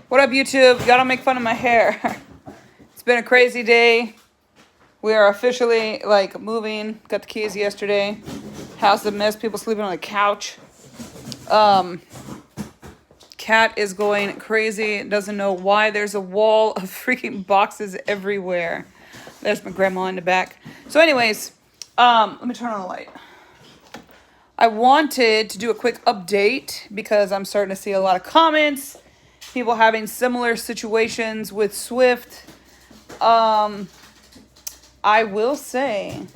What up, YouTube? You gotta make fun of my hair. It's been a crazy day. We are officially, like, moving. Got the keys yesterday. House is a mess. People sleeping on the couch. Cat is going crazy. Doesn't know why. There's a wall of freaking boxes everywhere. There's my grandma in the back. So anyways, let me turn on the light. I wanted to do a quick update because I'm starting to see a lot of comments. People having similar situations with Swift. I will say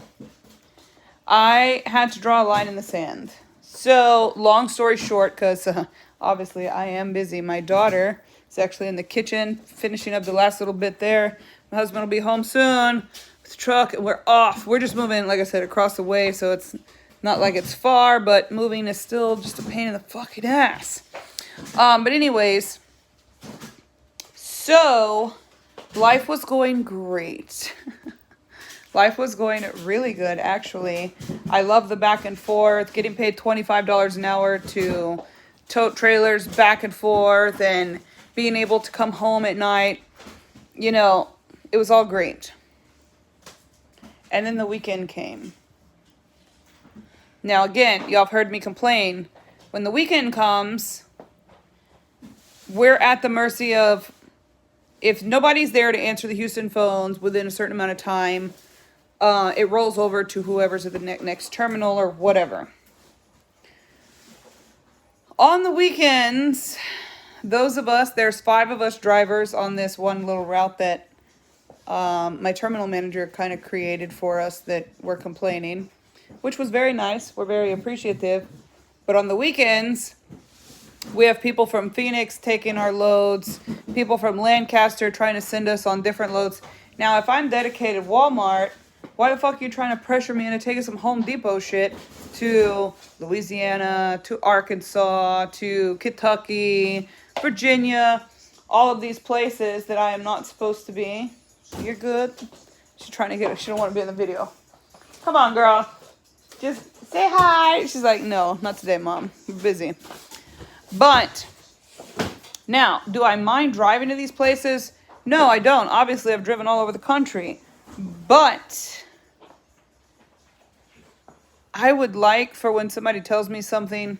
I had to draw a line in the sand. So, long story short, because obviously I am busy. My daughter is actually in the kitchen finishing up the last little bit there. My husband will be home soon with the truck, and we're off. We're just moving, like I said, across the way, so it's not like it's far, but moving is still just a pain in the fucking ass. But anyways, so life was going great. Life was going really good, actually. I love the back and forth, getting paid $25 an hour to tote trailers back and forth and being able to come home at night. You know, it was all great. And then the weekend came. Now, again, y'all have heard me complain. When the weekend comes, we're at the mercy of, if nobody's there to answer the Houston phones within a certain amount of time, it rolls over to whoever's at the next terminal or whatever. On the weekends, those of us, there's 5 of us drivers on this one little route that my terminal manager kind of created for us that were complaining, which was very nice. We're very appreciative. But on the weekends, we have people from Phoenix taking our loads, people from Lancaster trying to send us on different loads. Now, if I'm dedicated Walmart, why the fuck are you trying to pressure me into taking some Home Depot shit to Louisiana, to Arkansas, to Kentucky, Virginia, all of these places that I am not supposed to be? You're good. She's trying to get her. She don't want to be in the video. Come on, girl. Just say hi. She's like, no, not today, Mom. We're busy. But now, do I mind driving to these places? No, I don't. Obviously, I've driven all over the country. But I would like for when somebody tells me something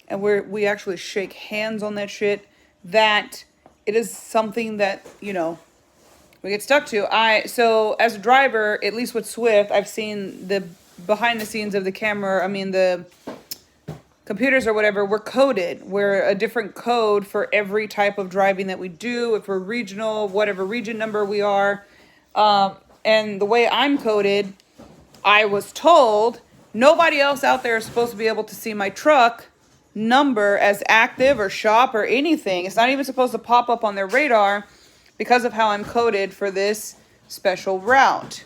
and we actually shake hands on that shit, that it is something that, you know, we get stuck to. So as a driver, at least with Swift, I've seen the behind the scenes of the camera. I mean, the computers or whatever, we're coded. We're a different code for every type of driving that we do. If we're regional, whatever region number we are. And the way I'm coded, I was told nobody else out there is supposed to be able to see my truck number as active or shop or anything. It's not even supposed to pop up on their radar because of how I'm coded for this special route.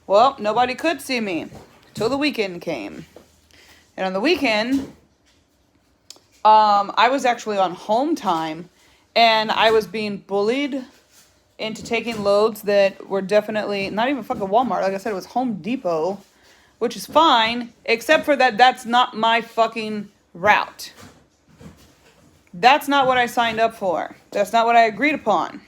Well, nobody could see me till the weekend came. And on the weekend, I was actually on home time, and I was being bullied into taking loads that were definitely not even fucking Walmart. Like I said, it was Home Depot, which is fine, except for that's not my fucking route. That's not what I signed up for. That's not what I agreed upon.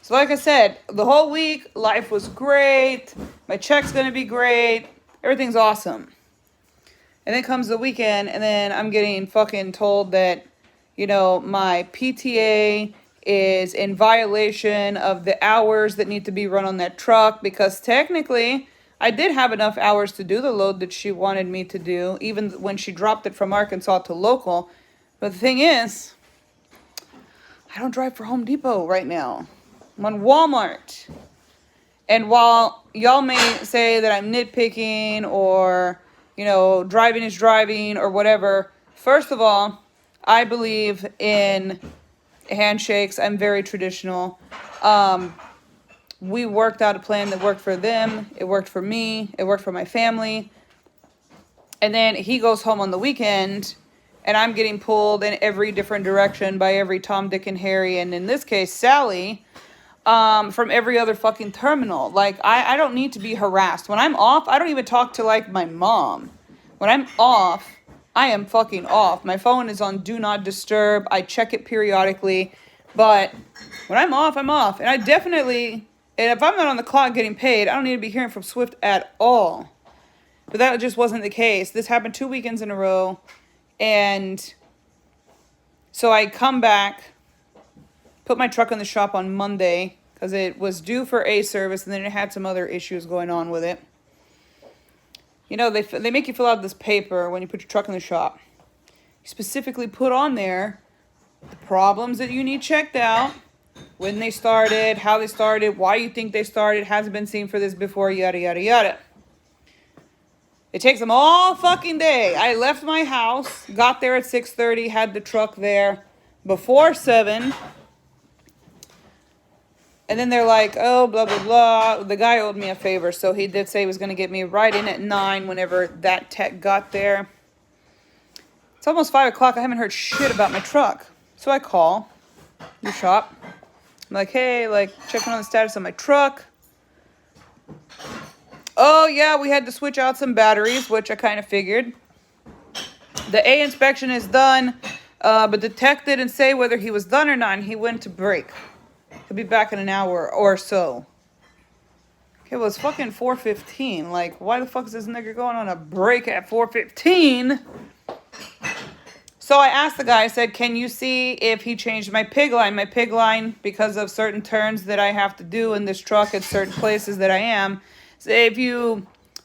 So like I said, the whole week, life was great. My check's going to be great. Everything's awesome. And then comes the weekend, and then I'm getting fucking told that, you know, my PTA is in violation of the hours that need to be run on that truck, because technically I did have enough hours to do the load that she wanted me to do, even when she dropped it from Arkansas to local. But the thing is, I don't drive for Home Depot right now. I'm on Walmart. And while y'all may say that I'm nitpicking or, you know, driving is driving or whatever, first of all, I believe in handshakes. I'm very traditional. We worked out a plan that worked for them. It worked for me. It worked for my family. And then he goes home on the weekend, and I'm getting pulled in every different direction by every Tom, Dick, and Harry, and in this case, Sally, from every other fucking terminal. Like, I don't need to be harassed. When I'm off, I don't even talk to, like, my mom. When I'm off, I am fucking off. My phone is on do not disturb. I check it periodically. But when I'm off, I'm off. And I definitely, and if I'm not on the clock getting paid, I don't need to be hearing from Swift at all. But that just wasn't the case. This happened 2 weekends in a row. And so I come back, put my truck in the shop on Monday because it was due for a service and then it had some other issues going on with it. You know, they make you fill out this paper when you put your truck in the shop. You specifically put on there the problems that you need checked out, when they started, how they started, why you think they started, hasn't been seen for this before, yada, yada, yada. It takes them all fucking day. I left my house, got there at 6:30, had the truck there before 7. And then they're like, oh, blah, blah, blah. The guy owed me a favor, so he did say he was going to get me right in at 9 whenever that tech got there. It's almost 5 o'clock. I haven't heard shit about my truck. So I call the shop. I'm like, hey, like, checking on the status of my truck. Oh, yeah, we had to switch out some batteries, which I kind of figured. The A inspection is done, but the tech didn't say whether he was done or not, and he went to break. He'll be back in an hour or so. Okay, well, it's fucking 4:15. Like, why the fuck is this nigga going on a break at 4:15? So I asked the guy, I said, can you see if he changed my pig line? My pig line, because of certain turns that I have to do in this truck at certain places that I am. So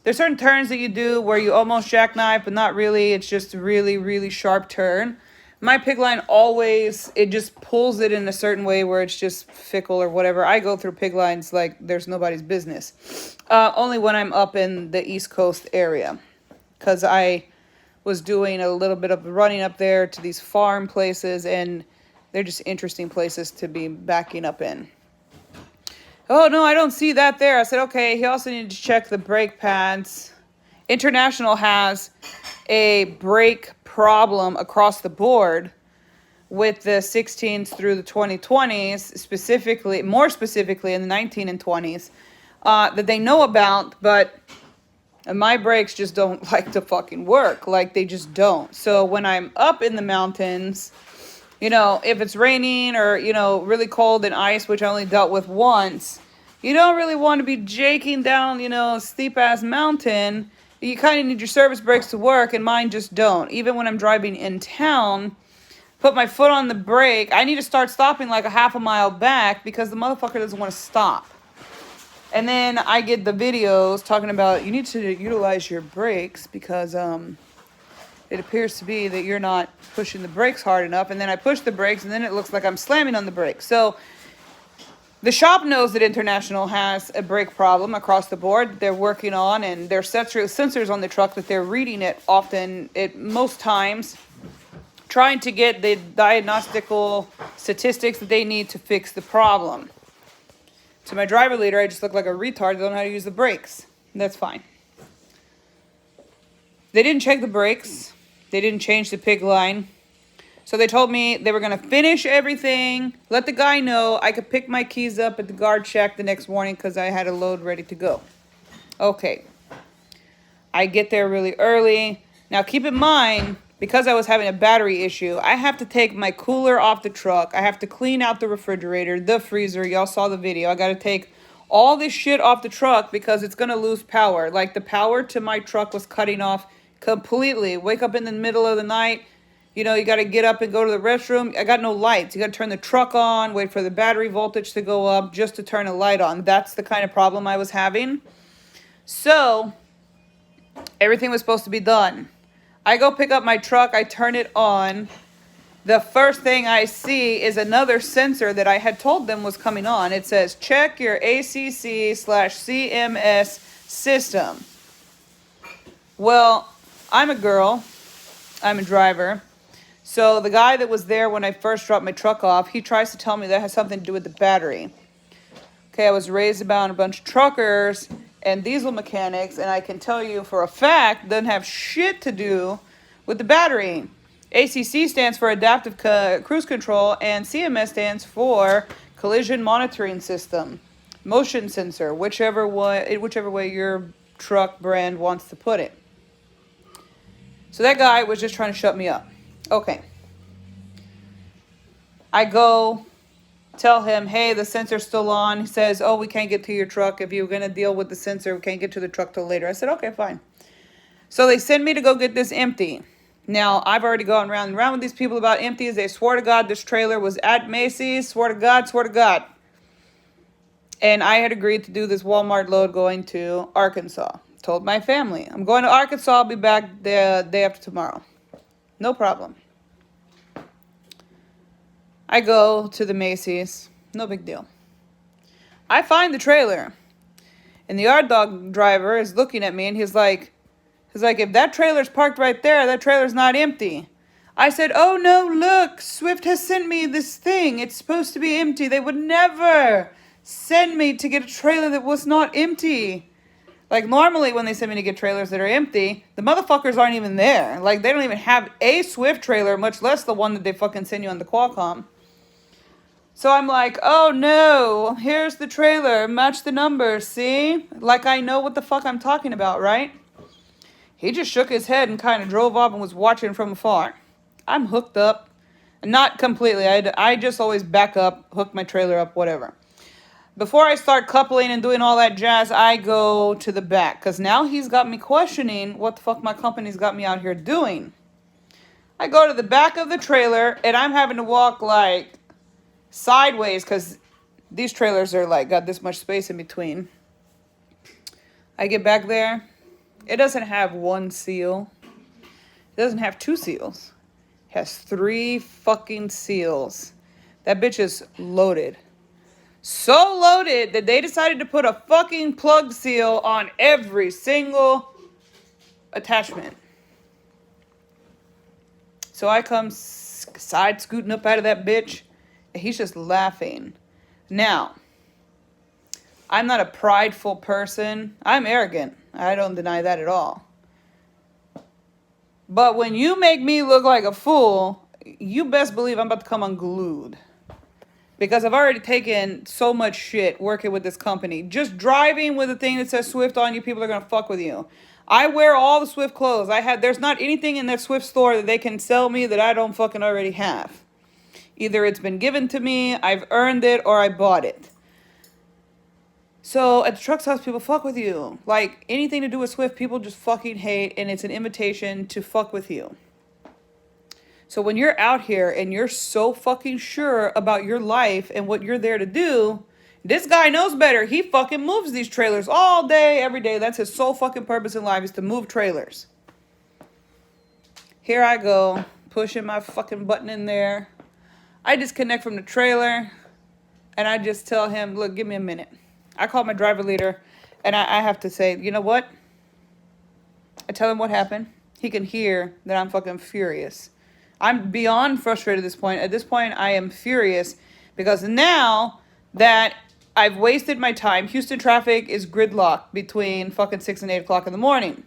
there's certain turns that you do where you almost jackknife, but not really. It's just a really, really sharp turn. My pig line always, it just pulls it in a certain way where it's just fickle or whatever. I go through pig lines like there's nobody's business. Only when I'm up in the East Coast area. Because I was doing a little bit of running up there to these farm places, and they're just interesting places to be backing up in. Oh, no, I don't see that there. I said, okay, he also needed to check the brake pads. International has a brake problem across the board with the 16s through the 2020s, more specifically in the 19 and 20s, that they know about, but my brakes just don't like to fucking work. Like, they just don't. So when I'm up in the mountains, you know, if it's raining or, you know, really cold and ice, which I only dealt with once, you don't really want to be jaking down, you know, a steep-ass mountain. You kind of need your service brakes to work, and mine just don't. Even when I'm driving in town, put my foot on the brake, I need to start stopping like a half a mile back because the motherfucker doesn't want to stop. And then I get the videos talking about you need to utilize your brakes because it appears to be that you're not pushing the brakes hard enough. And then I push the brakes, and then it looks like I'm slamming on the brakes. So the shop knows that International has a brake problem across the board. They're working on, and there's sensors on the truck that they're reading it often, most times, trying to get the diagnostical statistics that they need to fix the problem. To my driver leader, I just look like a retard. I don't know how to use the brakes. That's fine. They didn't check the brakes. They didn't change the pig line. So they told me they were going to finish everything, let the guy know I could pick my keys up at the guard shack the next morning because I had a load ready to go. Okay. I get there really early. Now keep in mind, because I was having a battery issue, I have to take my cooler off the truck. I have to clean out the refrigerator, the freezer. Y'all saw the video. I got to take all this shit off the truck because it's going to lose power. Like, the power to my truck was cutting off completely. Wake up in the middle of the night. You know, you got to get up and go to the restroom. I got no lights. You got to turn the truck on, wait for the battery voltage to go up just to turn a light on. That's the kind of problem I was having. So, everything was supposed to be done. I go pick up my truck. I turn it on. The first thing I see is another sensor that I had told them was coming on. It says, check your ACC/CMS system. Well, I'm a girl. I'm a driver. So the guy that was there when I first dropped my truck off, he tries to tell me that has something to do with the battery. Okay, I was raised about a bunch of truckers and diesel mechanics, and I can tell you for a fact, doesn't have shit to do with the battery. ACC stands for Adaptive Cruise Control, and CMS stands for Collision Monitoring System, Motion Sensor, whichever way your truck brand wants to put it. So that guy was just trying to shut me up. Okay. I go tell him, hey, the sensor's still on. He says, oh, we can't get to your truck. If you're going to deal with the sensor, we can't get to the truck till later. I said, okay, fine. So they send me to go get this empty. Now, I've already gone round and round with these people about empties. They swore to God this trailer was at Macy's. Swear to God, swear to God. And I had agreed to do this Walmart load going to Arkansas. Told my family, I'm going to Arkansas. I'll be back the day after tomorrow. No problem. I go to the Macy's. No big deal. I find the trailer. And the yard dog driver is looking at me and he's like, if that trailer's parked right there, that trailer's not empty. I said, oh no, look, Swift has sent me this thing. It's supposed to be empty. They would never send me to get a trailer that was not empty. Like, normally when they send me to get trailers that are empty, the motherfuckers aren't even there. Like, they don't even have a Swift trailer, much less the one that they fucking send you on the Qualcomm. So I'm like, oh no, here's the trailer. Match the numbers, see? Like, I know what the fuck I'm talking about, right? He just shook his head and kind of drove off and was watching from afar. I'm hooked up. Not completely. I just always back up, hook my trailer up, whatever. Before I start coupling and doing all that jazz, I go to the back. Because now he's got me questioning what the fuck my company's got me out here doing. I go to the back of the trailer and I'm having to walk like sideways because these trailers are like got this much space in between. I get back there. It doesn't have one seal. It doesn't have two seals. It has 3 fucking seals. That bitch is loaded. So loaded that they decided to put a fucking plug seal on every single attachment. So I come side scooting up out of that bitch, and he's just laughing. Now, I'm not a prideful person. I'm arrogant. I don't deny that at all. But when you make me look like a fool, you best believe I'm about to come unglued. Because I've already taken so much shit working with this company. Just driving with a thing that says Swift on you, people are going to fuck with you. I wear all the Swift clothes. There's not anything in that Swift store that they can sell me that I don't fucking already have. Either it's been given to me, I've earned it, or I bought it. So at the truck stops, people fuck with you. Like, anything to do with Swift, people just fucking hate, and it's an invitation to fuck with you. So when you're out here and you're so fucking sure about your life and what you're there to do, this guy knows better. He fucking moves these trailers all day, every day. That's his sole fucking purpose in life, is to move trailers. Here I go, pushing my fucking button in there. I disconnect from the trailer, and I just tell him, look, give me a minute. I call my driver leader, and I have to say, you know what? I tell him what happened. He can hear that I'm fucking furious. I'm beyond frustrated at this point. At this point, I am furious because now that I've wasted my time, Houston traffic is gridlocked between fucking 6 and 8 o'clock in the morning.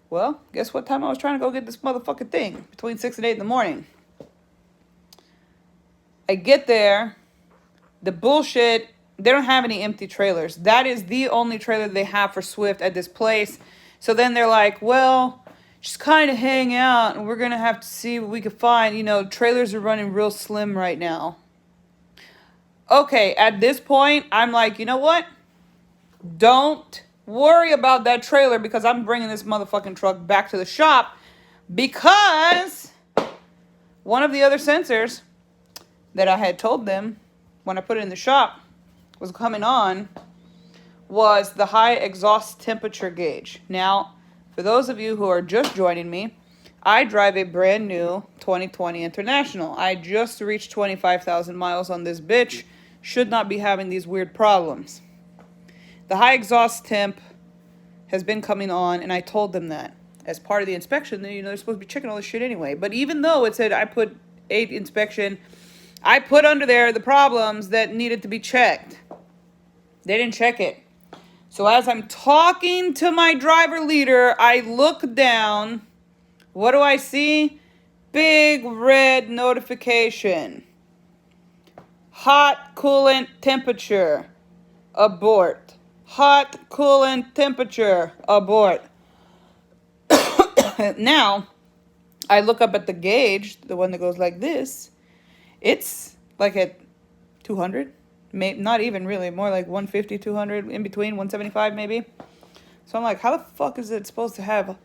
Well, guess what time I was trying to go get this motherfucking thing? Between 6 and 8 in the morning. I get there. The bullshit, they don't have any empty trailers. That is the only trailer they have for Swift at this place. So then they're like, well, just kind of hang out and we're going to have to see what we can find. You know, trailers are running real slim right now. Okay, at this point, I'm like, you know what? Don't worry about that trailer because I'm bringing this motherfucking truck back to the shop because one of the other sensors that I had told them when I put it in the shop was coming on was the high exhaust temperature gauge. Now, for those of you who are just joining me, I drive a brand new 2020 International. I just reached 25,000 miles on this bitch. Should not be having these weird problems. The high exhaust temp has been coming on, and I told them that. As part of the inspection, you know, they're supposed to be checking all this shit anyway. But even though it said I put 8 inspection, I put under there the problems that needed to be checked. They didn't check it. So as I'm talking to my driver leader, I look down. What do I see? Big red notification. Hot coolant temperature. Abort. Hot coolant temperature. Abort. Now, I look up at the gauge, the one that goes like this. It's like at 200. Not even really, more like 150, 200, in between, 175 maybe. So I'm like, how the fuck is it supposed to have,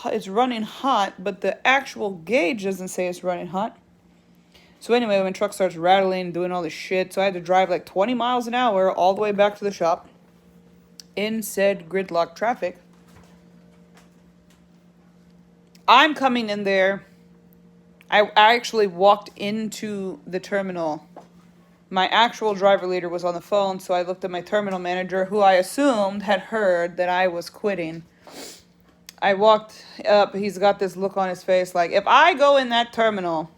it's running hot, but the actual gauge doesn't say it's running hot. So anyway, when the truck starts rattling and doing all this shit, so I had to drive like 20 miles an hour all the way back to the shop in said gridlock traffic. I'm coming in there. I actually walked into the terminal. My actual driver leader was on the phone, so I looked at my terminal manager, who I assumed had heard that I was quitting. I walked up. He's got this look on his face like, if I go in that terminal,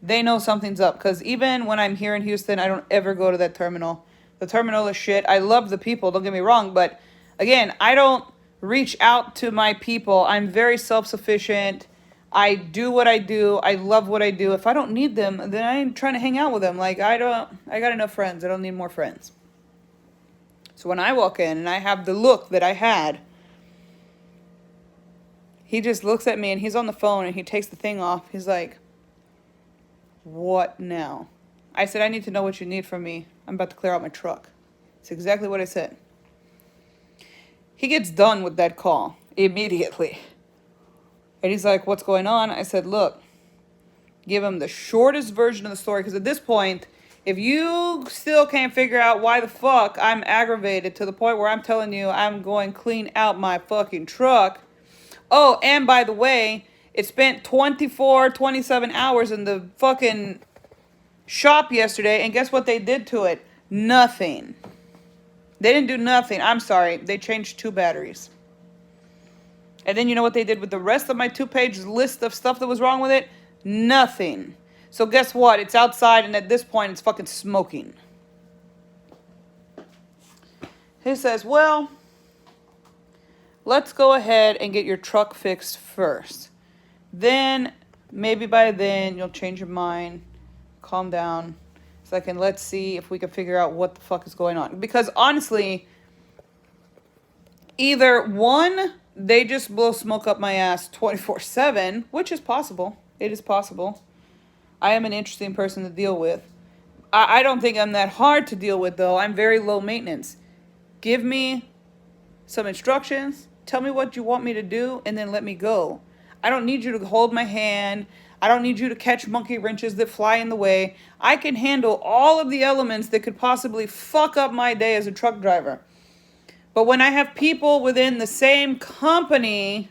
they know something's up. Because even when I'm here in Houston, I don't ever go to that terminal. The terminal is shit. I love the people, don't get me wrong. But again, I don't reach out to my people. I'm very self-sufficient. I do what I do. I love what I do. If I don't need them, then I ain't trying to hang out with them. Like, I got enough friends. I don't need more friends. So when I walk in and I have the look that I had, he just looks at me and he's on the phone and he takes the thing off. He's like, what now? I said, I need to know what you need from me. I'm about to clear out my truck. It's exactly what I said. He gets done with that call immediately. And he's like, what's going on? I said, look, give him the shortest version of the story. Because at this point, if you still can't figure out why the fuck I'm aggravated to the point where I'm telling you I'm going clean out my fucking truck. Oh, and by the way, it spent 27 hours in the fucking shop yesterday. And guess what they did to it? Nothing. They didn't do nothing. I'm sorry. They changed 2 batteries. And then you know what they did with the rest of my 2-page list of stuff that was wrong with it? Nothing. So guess what? It's outside, and at this point, it's fucking smoking. He says, well, let's go ahead and get your truck fixed first. Then, maybe by then, you'll change your mind. Calm down. And let's see if we can figure out what the fuck is going on. Because honestly, either one, they just blow smoke up my ass 24/7, which is possible. It is possible. I am an interesting person to deal with. I don't think I'm that hard to deal with, though. I'm very low maintenance. Give me some instructions. Tell me what you want me to do, and then let me go. I don't need you to hold my hand. I don't need you to catch monkey wrenches that fly in the way. I can handle all of the elements that could possibly fuck up my day as a truck driver. But when I have people within the same company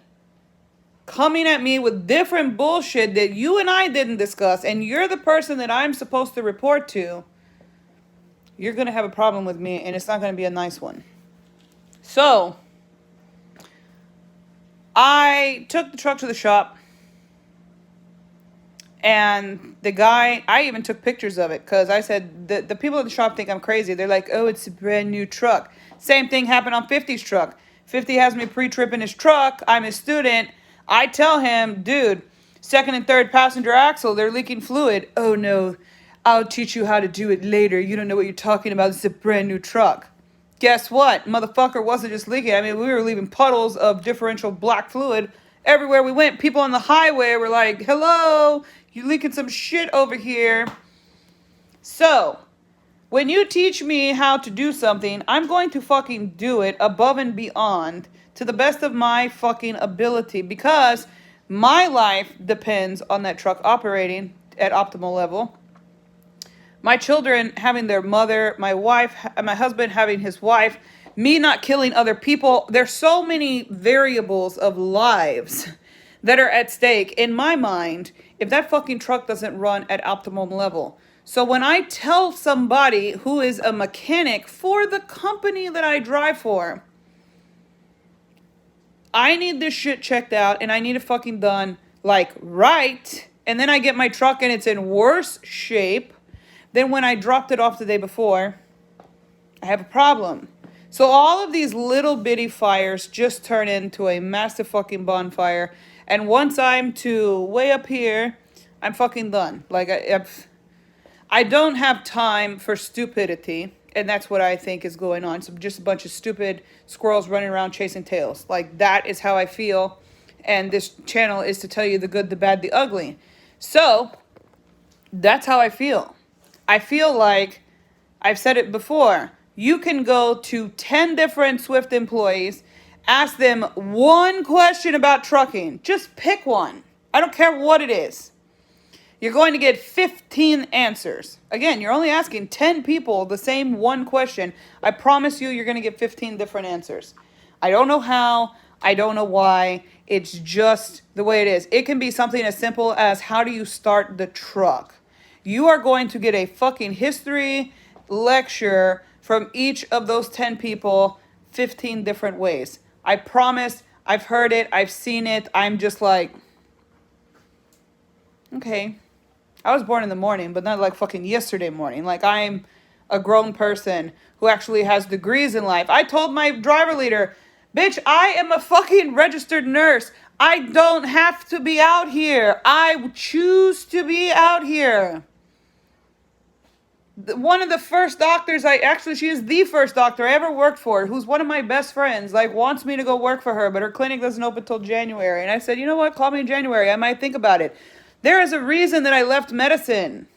coming at me with different bullshit that you and I didn't discuss, and you're the person that I'm supposed to report to, you're going to have a problem with me, and it's not going to be a nice one. So, I took the truck to the shop. And the guy, I even took pictures of it because I said, the people at the shop think I'm crazy. They're like, oh, it's a brand new truck. Same thing happened on 50's truck. 50 has me pre-tripping his truck. I'm his student. I tell him, dude, second and third passenger axle, they're leaking fluid. Oh, no, I'll teach you how to do it later. You don't know what you're talking about. It's a brand new truck. Guess what? Motherfucker wasn't just leaking. I mean, we were leaving puddles of differential black fluid everywhere we went. People on the highway were like, hello, you leaking some shit over here. So, when you teach me how to do something, I'm going to fucking do it above and beyond to the best of my fucking ability, because my life depends on that truck operating at optimal level. My children having their mother, my wife, my husband having his wife, me not killing other people. There's so many variables of lives that are at stake in my mind if that fucking truck doesn't run at optimum level. So when I tell somebody who is a mechanic for the company that I drive for, I need this shit checked out and I need it fucking done like right, and then I get my truck and it's in worse shape than when I dropped it off the day before, I have a problem. So all of these little bitty fires just turn into a massive fucking bonfire. And once I'm to way up here, I'm fucking done. Like, I don't have time for stupidity. And that's what I think is going on. So just a bunch of stupid squirrels running around chasing tails. Like, that is how I feel. And this channel is to tell you the good, the bad, the ugly. So that's how I feel. I feel like, I've said it before, you can go to 10 different Swift employees, ask them one question about trucking. Just pick one. I don't care what it is. You're going to get 15 answers. Again, you're only asking 10 people the same one question. I promise you, you're going to get 15 different answers. I don't know how. I don't know why. It's just the way it is. It can be something as simple as, how do you start the truck? You are going to get a fucking history lecture from each of those 10 people 15 different ways. I promise. I've heard it. I've seen it. I'm just like, okay. I was born in the morning, but not like fucking yesterday morning. Like, I'm a grown person who actually has degrees in life. I told my driver leader, bitch, I am a fucking registered nurse. I don't have to be out here. I choose to be out here. One of the first doctors she is the first doctor I ever worked for, who's one of my best friends, like, wants me to go work for her, but her clinic doesn't open till January. And I said, you know what? Call me in January. I might think about it. There is a reason that I left medicine.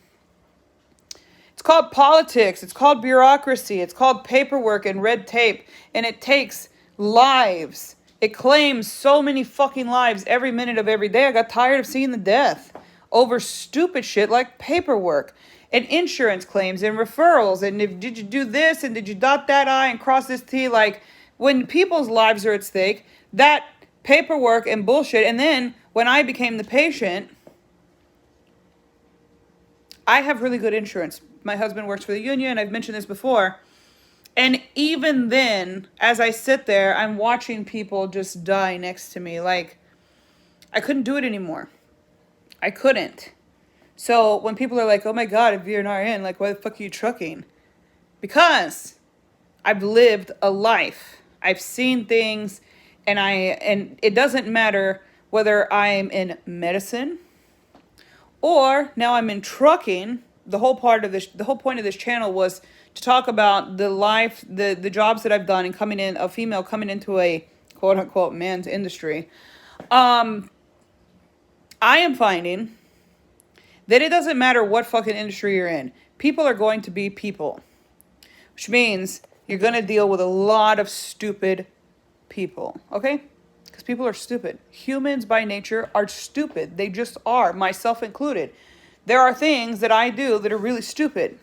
It's called politics. It's called bureaucracy. It's called paperwork and red tape. And it takes lives. It claims so many fucking lives every minute of every day. I got tired of seeing the death over stupid shit like paperwork and insurance claims and referrals. And did you do this and did you dot that I and cross this T? Like, when people's lives are at stake, that paperwork and bullshit. And then when I became the patient, I have really good insurance. My husband works for the union. I've mentioned this before. And even then, as I sit there, I'm watching people just die next to me. Like, I couldn't do it anymore. I couldn't. So when people are like, oh my God, if you're an RN, like, why the fuck are you trucking? Because I've lived a life. I've seen things, and it doesn't matter whether I'm in medicine, or now I'm in trucking. The whole point of this channel was to talk about the life, the jobs that I've done, and a female coming into a quote unquote man's industry. I am finding that it doesn't matter what fucking industry you're in. People are going to be people, which means you're going to deal with a lot of stupid people. Okay? Because people are stupid. Humans by nature are stupid. They just are, myself included. There are things that I do that are really stupid.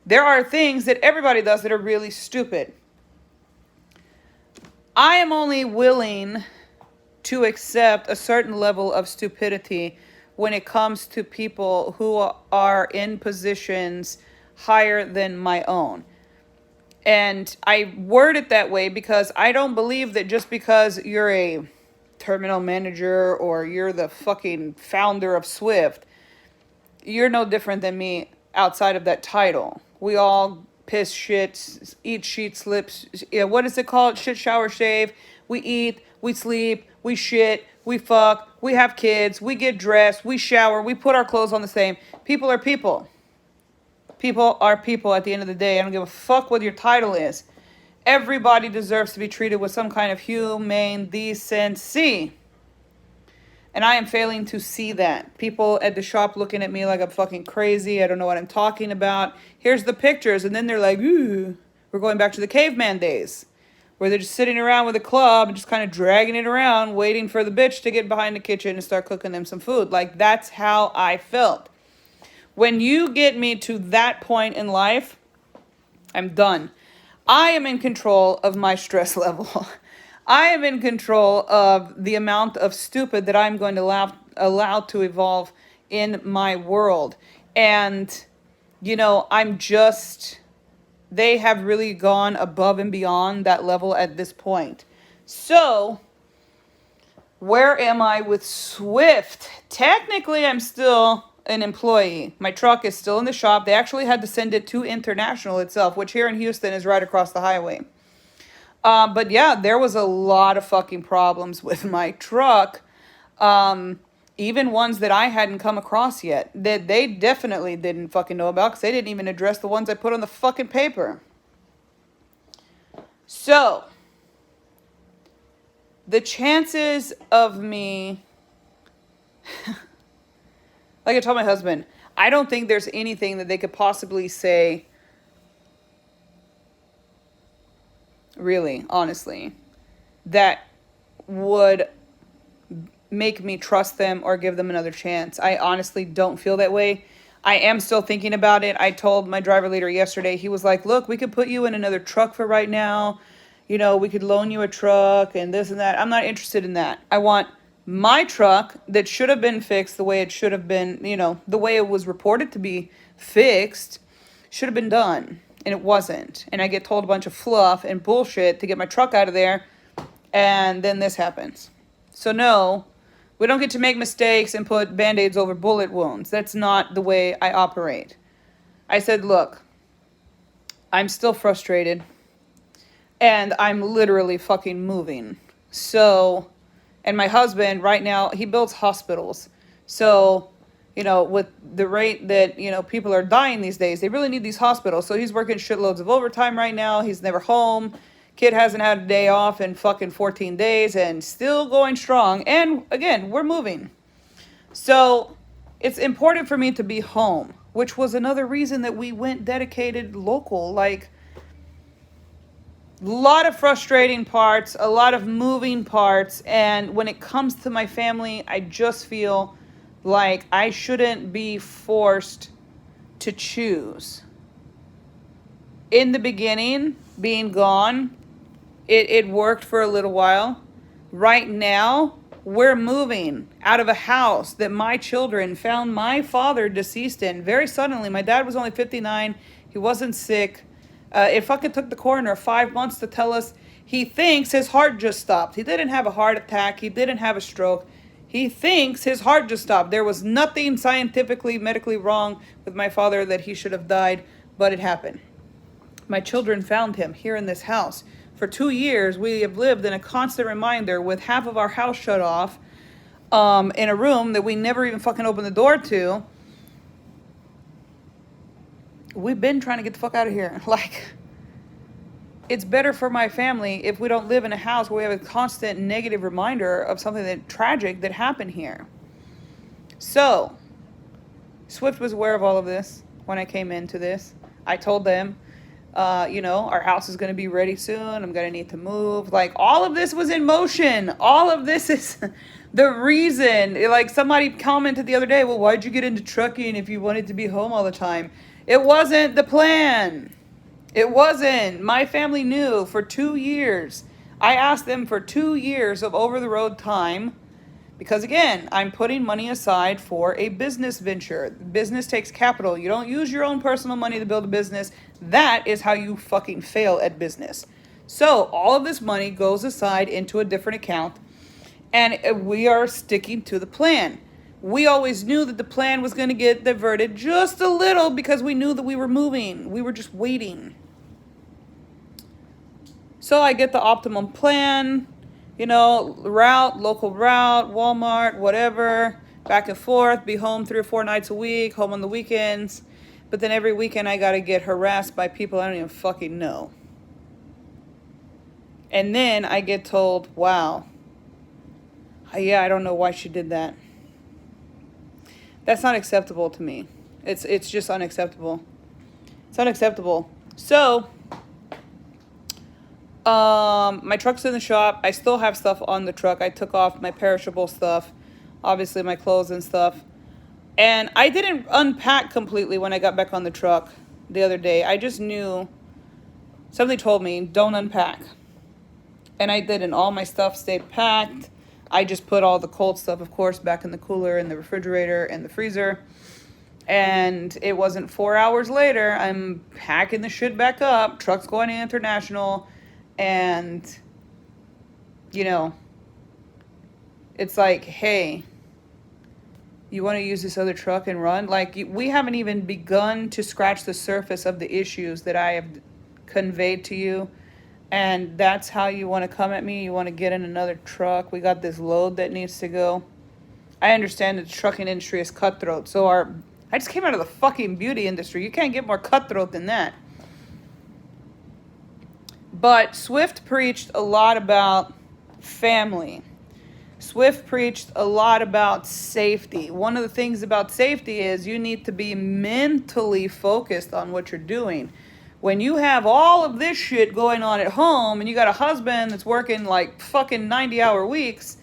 There are things that everybody does that are really stupid. I am only willing to accept a certain level of stupidity when it comes to people who are in positions higher than my own. And I word it that way because I don't believe that just because you're a terminal manager or you're the fucking founder of Swift, you're no different than me outside of that title. We all piss, shit, eat, sheet, slips. Yeah, what is it called? Shit, shower, shave. We eat, we sleep, we shit, we fuck, we have kids, we get dressed, we shower, we put our clothes on the same. People are people. People are people at the end of the day. I don't give a fuck what your title is. Everybody deserves to be treated with some kind of humane decency. And I am failing to see that. People at the shop looking at me like I'm fucking crazy. I don't know what I'm talking about. Here's the pictures. And then they're like, ooh, we're going back to the caveman days. Where they're just sitting around with a club and just kind of dragging it around, waiting for the bitch to get behind the kitchen and start cooking them some food. Like, that's how I felt. When you get me to that point in life, I'm done. I am in control of my stress level. I am in control of the amount of stupid that I'm going to allow to evolve in my world. And, you know, they have really gone above and beyond that level at this point. So, where am I with Swift? Technically, I'm still an employee. My truck is still in the shop. They actually had to send it to International itself, which here in Houston is right across the highway. But yeah, there was a lot of fucking problems with my truck. Even ones that I hadn't come across yet. That they definitely didn't fucking know about because they didn't even address the ones I put on the fucking paper. So, the chances of me, like I told my husband, I don't think there's anything that they could possibly say, really, honestly, that would make me trust them or give them another chance. I honestly don't feel that way. I am still thinking about it. I told my driver leader yesterday, he was like, look, we could put you in another truck for right now. You know, we could loan you a truck and this and that. I'm not interested in that. I want my truck that should have been fixed the way it should have been, you know, the way it was reported to be fixed, should have been done. And it wasn't. And I get told a bunch of fluff and bullshit to get my truck out of there. And then this happens. So no, we don't get to make mistakes and put Band-Aids over bullet wounds. That's not the way I operate. I said, look, I'm still frustrated. And I'm literally fucking moving. So, and my husband right now, he builds hospitals. So, you know, with the rate that, you know, people are dying these days, they really need these hospitals. So he's working shitloads of overtime right now. He's never home. Kid hasn't had a day off in fucking 14 days and still going strong. And again, we're moving. So it's important for me to be home, which was another reason that we went dedicated local. Like, a lot of frustrating parts, a lot of moving parts. And when it comes to my family, I just feel like I shouldn't be forced to choose. In the beginning, being gone, it worked for a little while. Right now, we're moving out of a house that my children found my father deceased in very suddenly. My dad was only 59. He wasn't sick. It fucking took the coroner 5 months to tell us he thinks his heart just stopped. He didn't have a heart attack. He didn't have a stroke. He thinks his heart just stopped. There was nothing scientifically, medically wrong with my father that he should have died, but it happened. My children found him here in this house. For 2 years, we have lived in a constant reminder with half of our house shut off, in a room that we never even fucking opened the door to. We've been trying to get the fuck out of here. Like, it's better for my family if we don't live in a house where we have a constant negative reminder of something that tragic that happened here. So, Swift was aware of all of this when I came into this. I told them, you know, our house is going to be ready soon. I'm going to need to move. Like, all of this was in motion. All of this is the reason. Like, somebody commented the other day, well, why'd you get into trucking if you wanted to be home all the time? It wasn't the plan. It wasn't. My family knew for 2 years. I asked them for 2 years of over-the-road time because, again, I'm putting money aside for a business venture. Business takes capital. You don't use your own personal money to build a business. That is how you fucking fail at business. So all of this money goes aside into a different account, and we are sticking to the plan. We always knew that the plan was going to get diverted just a little because we knew that we were moving. We were just waiting. So I get the optimum plan, you know, route, local route, Walmart, whatever, back and forth, be home 3 or 4 nights a week, home on the weekends. But then every weekend I got to get harassed by people I don't even fucking know. And then I get told, wow, yeah, I don't know why she did that. That's not acceptable to me. It's just unacceptable. It's unacceptable. So, my truck's in the shop. I still have stuff on the truck. I took off my perishable stuff, obviously my clothes and stuff. And I didn't unpack completely when I got back on the truck the other day. I just knew, somebody told me, don't unpack. And I didn't. All my stuff stayed packed. I just put all the cold stuff, of course, back in the cooler and the refrigerator and the freezer. And it wasn't 4 hours later, I'm packing the shit back up. Truck's going to International. And, you know, it's like, hey, you want to use this other truck and run? Like, we haven't even begun to scratch the surface of the issues that I have conveyed to you. And that's how you want to come at me? You want to get in another truck? We got this load that needs to go. I understand that the trucking industry is cutthroat. So I just came out of the fucking beauty industry. You can't get more cutthroat than that. But Swift preached a lot about family. Swift preached a lot about safety. One of the things about safety is you need to be mentally focused on what you're doing. When you have all of this shit going on at home and you got a husband that's working like fucking 90-hour weeks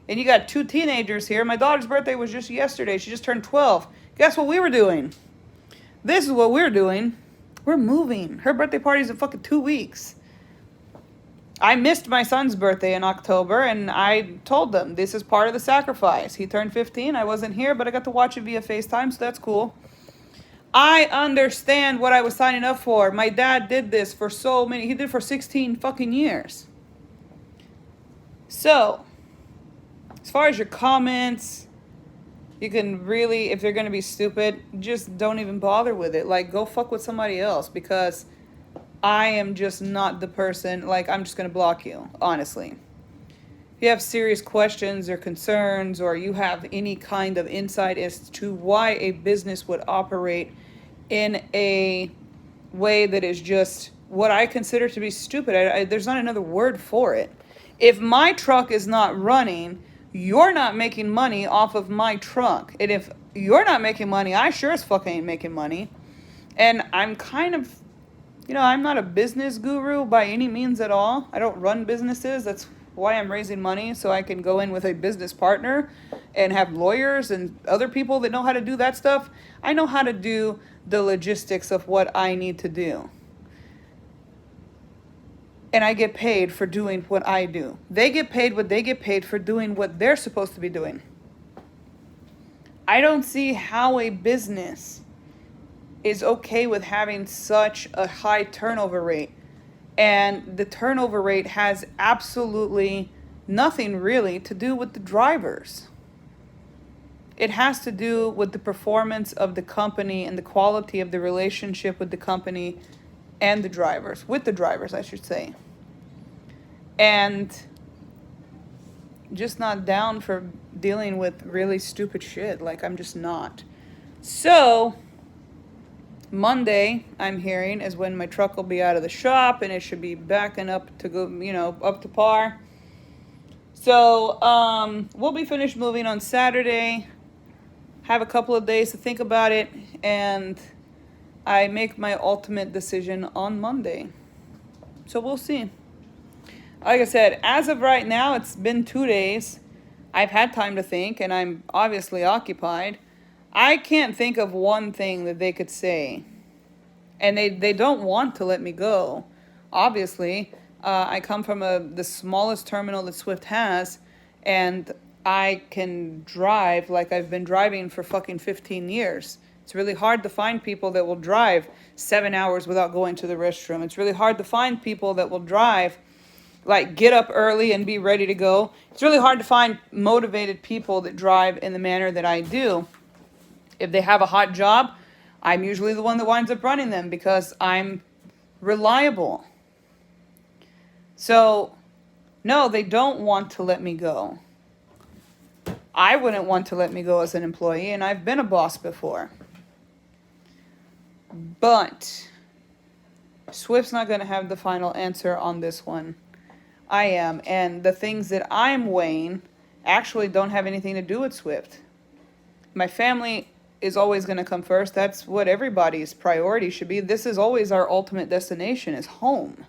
and you got 2 teenagers here. My daughter's birthday was just yesterday. She just turned 12. Guess what we were doing? This is what we're doing. We're moving. Her birthday party's in fucking 2 weeks. I missed my son's birthday in October, and I told them this is part of the sacrifice. He turned 15. I wasn't here, but I got to watch it via FaceTime, so that's cool. I understand what I was signing up for. My dad did this for he did it for 16 fucking years. So, as far as your comments, you can really, if they're going to be stupid, just don't even bother with it. Like, go fuck with somebody else, because I am just not the person. Like, I'm just going to block you, honestly. If you have serious questions or concerns, or you have any kind of insight as to why a business would operate in a way that is just what I consider to be stupid, there's not another word for it. If my truck is not running, you're not making money off of my truck. And if you're not making money, I sure as fuck ain't making money. And I'm kind of, I'm not a business guru by any means at all. I don't run businesses. That's why I'm raising money, so I can go in with a business partner and have lawyers and other people that know how to do that stuff. I know how to do the logistics of what I need to do. And I get paid for doing what I do. They get paid what they get paid for doing what they're supposed to be doing. I don't see how a business is okay with having such a high turnover rate. And the turnover rate has absolutely nothing really to do with the drivers. It has to do with the performance of the company and the quality of the relationship with the company and the drivers, with the drivers, I should say. And just not down for dealing with really stupid shit. Like, I'm just not. So, Monday, I'm hearing, is when my truck will be out of the shop and it should be backing up to go, up to par. So, we'll be finished moving on Saturday. Have a couple of days to think about it, and I make my ultimate decision on Monday. So we'll see. Like I said, as of right now, it's been 2 days. I've had time to think, and I'm obviously occupied. I can't think of one thing that they could say. And they don't want to let me go. Obviously, I come from the smallest terminal that Swift has, and I can drive like I've been driving for fucking 15 years. It's really hard to find people that will drive 7 hours without going to the restroom. It's really hard to find people that will drive, like, get up early and be ready to go. It's really hard to find motivated people that drive in the manner that I do. If they have a hot job, I'm usually the one that winds up running them because I'm reliable. So, no, they don't want to let me go. I wouldn't want to let me go as an employee, and I've been a boss before. But Swift's not going to have the final answer on this one. I am, and the things that I'm weighing actually don't have anything to do with Swift. My family is always going to come first. That's what everybody's priority should be. This is always our ultimate destination, is home.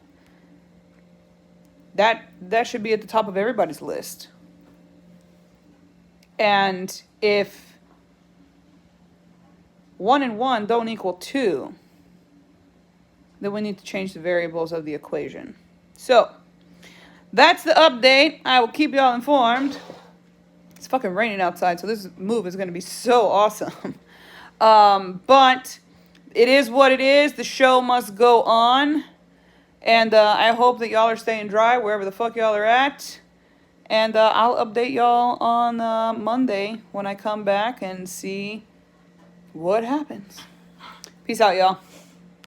That should be at the top of everybody's list. And if 1 and 1 don't equal 2, then we need to change the variables of the equation. So, that's the update. I will keep y'all informed. It's fucking raining outside, so this move is going to be so awesome. But it is what it is. The show must go on. And I hope that y'all are staying dry wherever the fuck y'all are at. And I'll update y'all on Monday when I come back and see what happens. Peace out, y'all.